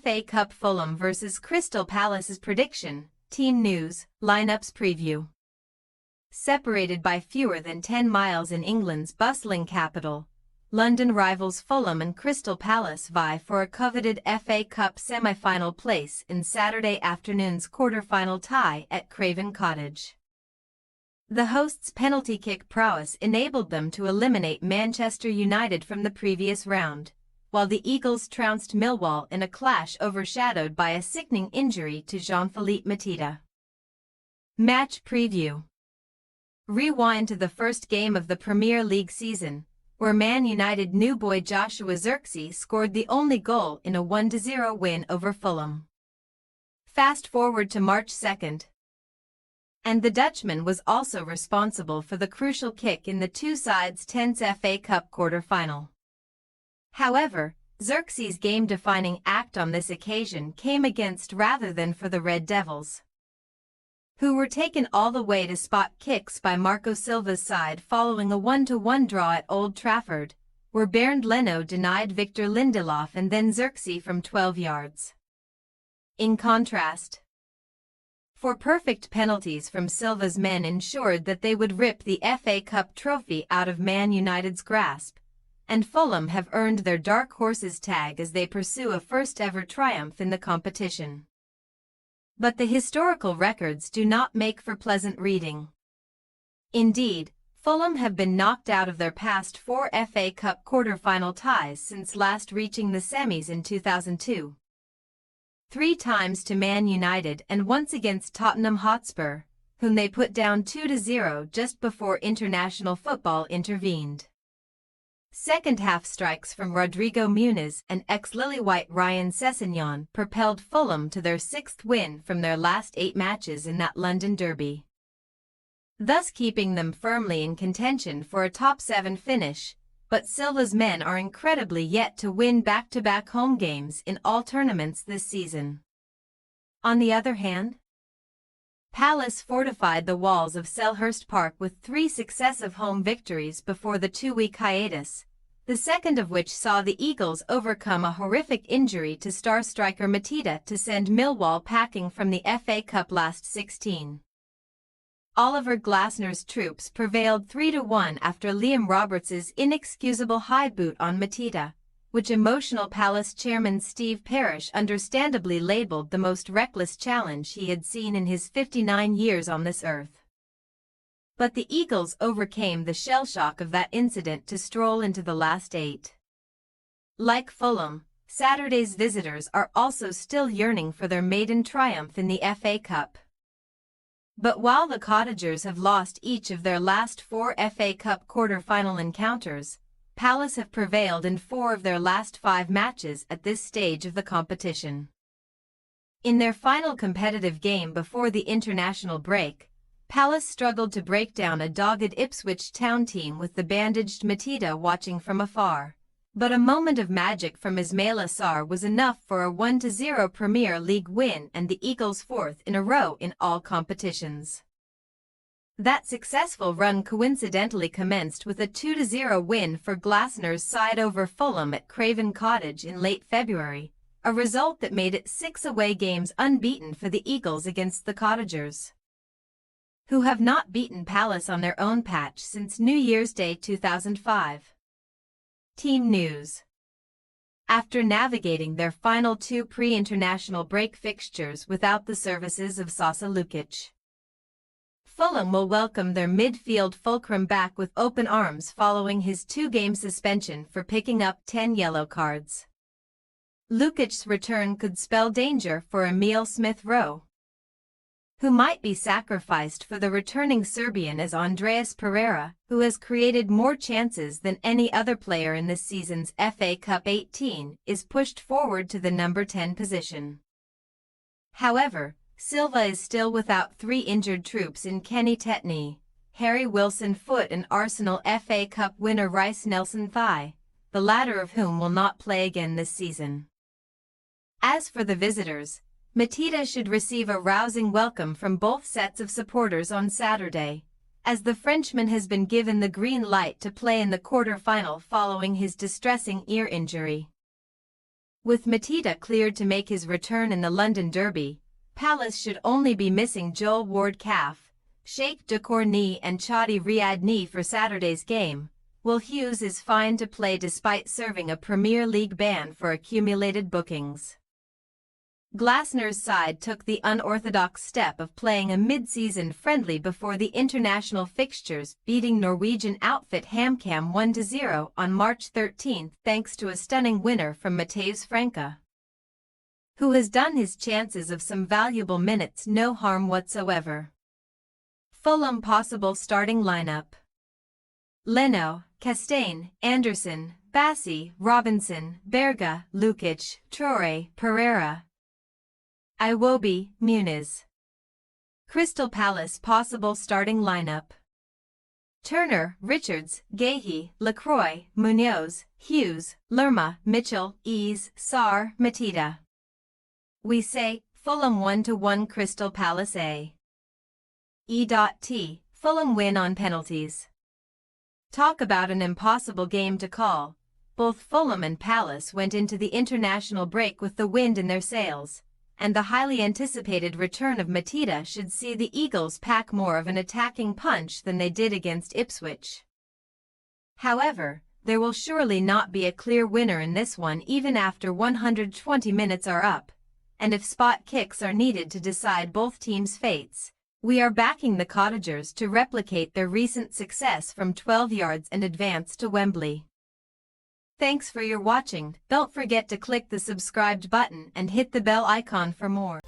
FA Cup Fulham vs Crystal Palace's prediction, team news, lineups preview. Separated by fewer than 10 miles in England's bustling capital, London rivals Fulham and Crystal Palace vie for a coveted FA Cup semi-final place in Saturday afternoon's quarter-final tie at Craven Cottage. The hosts' penalty kick prowess enabled them to eliminate Manchester United from the previous round, while the Eagles trounced Millwall in a clash overshadowed by a sickening injury to Jean-Philippe Mateta. Match preview. Rewind to the first game of the Premier League season, where Man United new boy Joshua Zirkzee scored the only goal in a 1-0 win over Fulham. Fast forward to March 2nd. And the Dutchman was also responsible for the crucial kick in the two sides' tense FA Cup quarter-final. However, Zirkzee's game-defining act on this occasion came against rather than for the Red Devils, who were taken all the way to spot kicks by Marco Silva's side following a 1-1 draw at Old Trafford, where Bernd Leno denied Victor Lindelof and then Zirkzee from 12 yards. In contrast, for perfect penalties from Silva's men ensured that they would rip the FA Cup trophy out of Man United's grasp, and Fulham have earned their dark horses tag as they pursue a first-ever triumph in the competition. But the historical records do not make for pleasant reading. Indeed, Fulham have been knocked out of their past 4 FA Cup quarter-final ties since last reaching the semis in 2002. 3 times to Man United and once against Tottenham Hotspur, whom they put down 2-0 just before international football intervened. Second-half strikes from Rodrigo Muniz and ex-Lily-White Ryan Sessegnon propelled Fulham to their 6th win from their last 8 matches in that London derby, thus keeping them firmly in contention for a top 7 finish. But Silva's men are incredibly yet to win back-to-back home games in all tournaments this season. On the other hand, Palace fortified the walls of Selhurst Park with 3 successive home victories before the 2-week hiatus, the second of which saw the Eagles overcome a horrific injury to star striker Mateta to send Millwall packing from the FA Cup last 16. Oliver Glasner's troops prevailed 3-1 after Liam Roberts' inexcusable high boot on Mateta, which emotional Palace chairman Steve Parish understandably labelled the most reckless challenge he had seen in his 59 years on this earth. But the Eagles overcame the shell-shock of that incident to stroll into the last 8. Like Fulham, Saturday's visitors are also still yearning for their maiden triumph in the FA Cup. But while the Cottagers have lost each of their last 4 FA Cup quarter-final encounters, Palace have prevailed in 4 of their last 5 matches at this stage of the competition. In their final competitive game before the international break, Palace struggled to break down a dogged Ipswich Town team with the bandaged Mateta watching from afar. But a moment of magic from Ismaila Sarr was enough for a 1-0 Premier League win and the Eagles' 4th in a row in all competitions. That successful run coincidentally commenced with a 2-0 win for Glasner's side over Fulham at Craven Cottage in late February, a result that made it 6 away games unbeaten for the Eagles against the Cottagers, who have not beaten Palace on their own patch since New Year's Day 2005. Team news. After navigating their final 2 pre-international break fixtures without the services of Sasa Lukic, Fulham will welcome their midfield fulcrum back with open arms following his 2-game suspension for picking up 10 yellow cards. Lukic's return could spell danger for Emile Smith-Rowe, who might be sacrificed for the returning Serbian as Andreas Pereira, who has created more chances than any other player in this season's FA Cup 18, is pushed forward to the number 10 position. However, Silva is still without 3 injured troops in Kenny Tetney, Harry Wilson foot and Arsenal FA Cup winner Reiss Nelson thigh, the latter of whom will not play again this season. As for the visitors, Mateta should receive a rousing welcome from both sets of supporters on Saturday, as the Frenchman has been given the green light to play in the quarter-final following his distressing ear injury. With Mateta cleared to make his return in the London Derby, Palace should only be missing Joel Ward-Calf, Sheikh Dukor knee and Chadi Riyad knee for Saturday's game. Will Hughes is fine to play despite serving a Premier League ban for accumulated bookings. Glasner's side took the unorthodox step of playing a mid-season friendly before the international fixtures, beating Norwegian outfit HamKam 1-0 on March 13 thanks to a stunning winner from Matheus Franca, who has done his chances of some valuable minutes no harm whatsoever. Fulham possible starting lineup: Leno, Castaigne, Anderson, Bassi, Robinson, Berga, Lukic, Traore, Pereira, Iwobi, Muniz. Crystal Palace possible starting lineup: Turner, Richards, Guéhi, Lacroix, Munoz, Hughes, Lerma, Mitchell, Ease, Sarr, Mateta. We say, Fulham 1-1 Crystal Palace a.e.t. Fulham win on penalties. Talk about an impossible game to call. Both Fulham and Palace went into the international break with the wind in their sails, and the highly anticipated return of Mateta should see the Eagles pack more of an attacking punch than they did against Ipswich. However, there will surely not be a clear winner in this one even after 120 minutes are up, and if spot kicks are needed to decide both teams' fates, we are backing the Cottagers to replicate their recent success from 12 yards and advance to Wembley. Thanks for your watching. Don't forget to click the subscribed button and hit the bell icon for more.